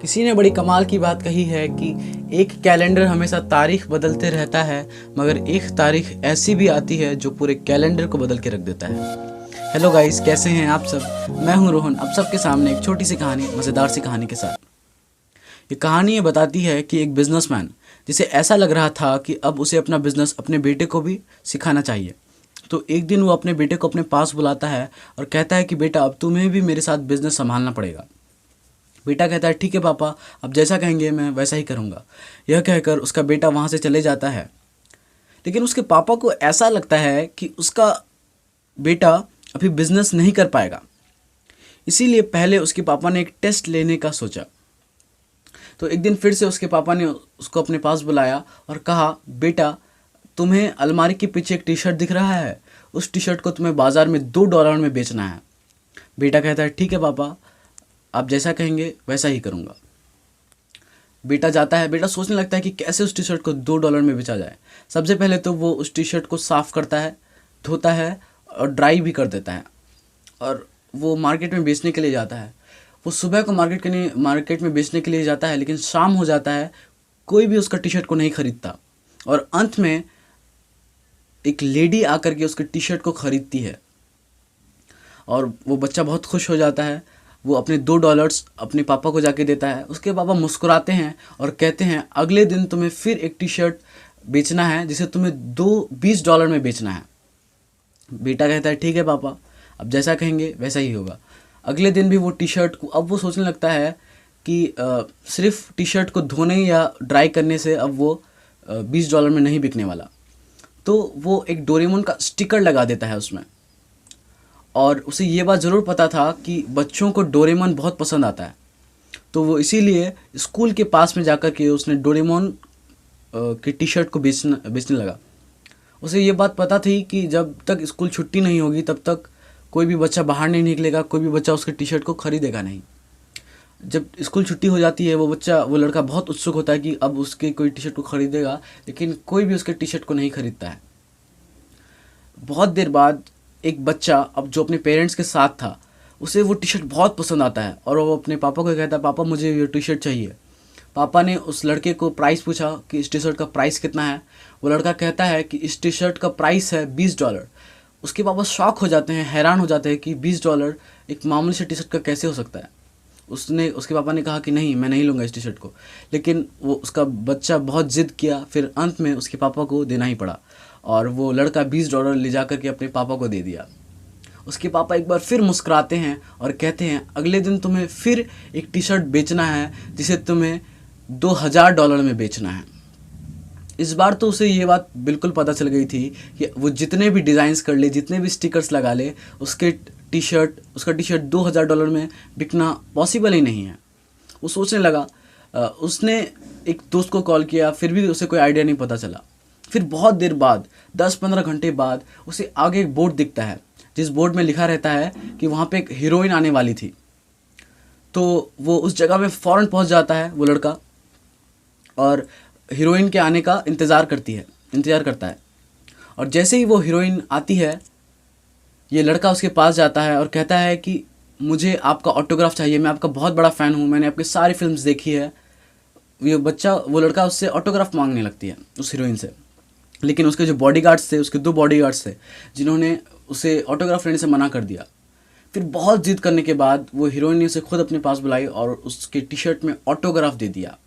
किसी ने बड़ी कमाल की बात कही है कि एक कैलेंडर हमेशा तारीख बदलते रहता है, मगर एक तारीख ऐसी भी आती है जो पूरे कैलेंडर को बदल के रख देता है। हेलो गाइस, कैसे हैं आप सब। मैं हूं रोहन, अब सबके सामने एक छोटी सी कहानी, मज़ेदार सी कहानी के साथ। ये कहानी ये बताती है कि एक बिजनेसमैन, जिसे ऐसा लग रहा था कि अब उसे अपना बिजनेस अपने बेटे को भी सिखाना चाहिए, तो एक दिन वो अपने बेटे को अपने पास बुलाता है और कहता है कि बेटा, अब तुम्हें भी मेरे साथ बिजनेस संभालना पड़ेगा। बेटा कहता है ठीक है पापा, अब जैसा कहेंगे मैं वैसा ही करूँगा। यह कहकर उसका बेटा वहाँ से चले जाता है। लेकिन उसके पापा को ऐसा लगता है कि उसका बेटा अभी बिजनेस नहीं कर पाएगा, इसीलिए पहले उसके पापा ने एक टेस्ट लेने का सोचा। तो एक दिन फिर से उसके पापा ने उसको अपने पास बुलाया और कहा, बेटा तुम्हें अलमारी के पीछे एक टी शर्ट दिख रहा है, उस टी शर्ट को तुम्हें बाज़ार में $2 में बेचना है। बेटा कहता है ठीक है पापा, आप जैसा कहेंगे वैसा ही करूँगा। बेटा जाता है, बेटा सोचने लगता है कि कैसे उस टी शर्ट को $2 में बेचा जाए। सबसे पहले तो वो उस टी शर्ट को साफ़ करता है, धोता है और ड्राई भी कर देता है, और वो मार्केट में बेचने के लिए जाता है। वो सुबह को मार्केट में बेचने के लिए जाता है, लेकिन शाम हो जाता है, कोई भी उसका टी शर्ट को नहीं खरीदता, और अंत में एक लेडी आकर के उसके टी शर्ट को खरीदती है, और वो बच्चा बहुत खुश हो जाता है। वो अपने $2 अपने पापा को जाके देता है। उसके पापा मुस्कुराते हैं और कहते हैं, अगले दिन तुम्हें फिर एक टी शर्ट बेचना है जिसे तुम्हें $20 में बेचना है। बेटा कहता है ठीक है पापा, अब जैसा कहेंगे वैसा ही होगा। अगले दिन भी वो टी शर्ट को, अब वो सोचने लगता है कि सिर्फ टी शर्ट को धोने या ड्राई करने से अब वो $20 में नहीं बिकने वाला। तो वो एक डोरेमोन का स्टिकर लगा देता है उसमें, और उसे ये बात ज़रूर पता था कि बच्चों को डोरेमोन बहुत पसंद आता है। तो वो इसीलिए स्कूल के पास में जाकर के उसने डोरेमोन की टी शर्ट को बेचने लगा। उसे ये बात पता थी कि जब तक स्कूल छुट्टी नहीं होगी तब तक कोई भी बच्चा बाहर नहीं निकलेगा, कोई भी बच्चा उसके टी शर्ट को खरीदेगा नहीं। जब स्कूल छुट्टी हो जाती है, वो लड़का बहुत उत्सुक होता है कि अब उसके कोई टी शर्ट को खरीदेगा, लेकिन कोई भी उसके टी शर्ट को नहीं खरीदता है। बहुत देर बाद एक बच्चा, अब जो अपने पेरेंट्स के साथ था, उसे वो टी शर्ट बहुत पसंद आता है, और वो अपने पापा को कहता है, पापा मुझे ये टी शर्ट चाहिए। पापा ने उस लड़के को प्राइस पूछा कि इस टी शर्ट का प्राइस कितना है। वो लड़का कहता है कि इस टी शर्ट का प्राइस है $20। उसके पापा शॉक हो जाते हैं, हैरान हो जाते हैं कि $20 एक मामूली से टी शर्ट का कैसे हो सकता है। उसके पापा ने कहा कि नहीं, मैं नहीं लूँगा इस टी शर्ट को, लेकिन उसका बच्चा बहुत ज़िद किया। फिर अंत में उसके पापा को देना ही पड़ा, और वो लड़का $20 ले जा करके अपने पापा को दे दिया। उसके पापा एक बार फिर मुस्कुराते हैं और कहते हैं, अगले दिन तुम्हें फिर एक टी शर्ट बेचना है जिसे तुम्हें $2000 में बेचना है। इस बार तो उसे ये बात बिल्कुल पता चल गई थी कि वो जितने भी डिज़ाइंस कर ले, जितने भी स्टिकर्स लगा ले, उसका टी शर्ट $2000 में बिकना पॉसिबल ही नहीं है। वो सोचने लगा। उसने एक दोस्त को कॉल किया, फिर भी उसे कोई आइडिया नहीं पता चला। फिर बहुत देर बाद, 10-15 घंटे बाद, उसे आगे एक बोर्ड दिखता है, जिस बोर्ड में लिखा रहता है कि वहाँ पे एक हीरोइन आने वाली थी। तो वो उस जगह में फ़ौरन पहुँच जाता है वो लड़का, और हीरोइन के आने का इंतज़ार करता है। और जैसे ही वो हीरोइन आती है, ये लड़का उसके पास जाता है और कहता है कि मुझे आपका ऑटोग्राफ चाहिए, मैं आपका बहुत बड़ा फ़ैन हूँ, मैंने आपकी सारी फिल्म्स देखी है। वो लड़का उससे ऑटोग्राफ मांगने लगती है, उस हीरोइन से। लेकिन उसके जो बॉडीगार्ड्स थे, उसके 2 बॉडीगार्ड्स थे, जिन्होंने उसे ऑटोग्राफ लेने से मना कर दिया। फिर बहुत जिद करने के बाद वो हीरोइन ने उसे खुद अपने पास बुलाई और उसके टी शर्ट में ऑटोग्राफ दे दिया।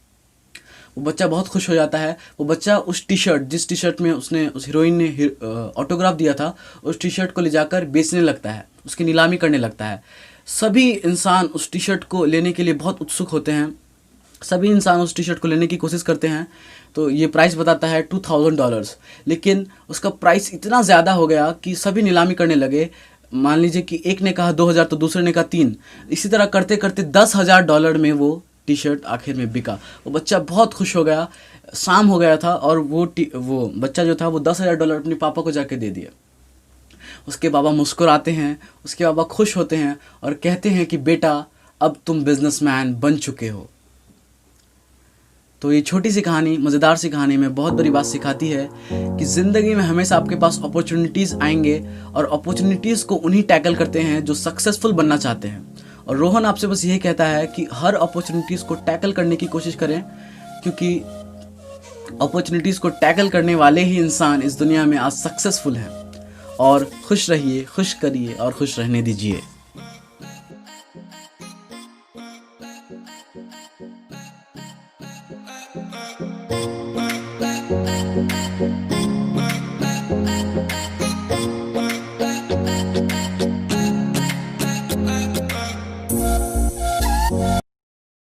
वो बच्चा बहुत खुश हो जाता है। वो बच्चा जिस टी शर्ट में उस हीरोइन ने ऑटोग्राफ दिया था, उस टी शर्ट को ले जाकर बेचने लगता है, उसकी नीलामी करने लगता है। सभी इंसान उस टी शर्ट को लेने के लिए बहुत उत्सुक होते हैं, सभी इंसान उस टी शर्ट को लेने की कोशिश करते हैं। तो ये प्राइस बताता है $2000, लेकिन उसका प्राइस इतना ज़्यादा हो गया कि सभी नीलामी करने लगे। मान लीजिए कि एक ने कहा 2000 तो दूसरे ने कहा 3, इसी तरह करते करते $10,000 में वो टी शर्ट आखिर में बिका। वो बच्चा बहुत खुश हो गया। शाम हो गया था, और वो बच्चा जो था वो $10,000 अपने पापा को जाके दे दिया। उसके पापा मुस्कुराते हैं, उसके पापा खुश होते हैं और कहते हैं कि बेटा, अब तुम बिजनेसमैन बन चुके हो। तो ये छोटी सी कहानी, मज़ेदार सी कहानी में बहुत बड़ी बात सिखाती है कि ज़िंदगी में हमेशा आपके पास अपॉर्चुनिटीज़ आएंगे, और अपॉर्चुनिटीज़ को उन्हीं टैकल करते हैं जो सक्सेसफुल बनना चाहते हैं। और रोहन आपसे बस यही कहता है कि हर अपॉर्चुनिटीज़ को टैकल करने की कोशिश करें, क्योंकि अपॉर्चुनिटीज़ को टैकल करने वाले ही इंसान इस दुनिया में आज सक्सेसफुल हैं। और खुश रहिए, खुश करिए और खुश रहने दीजिए।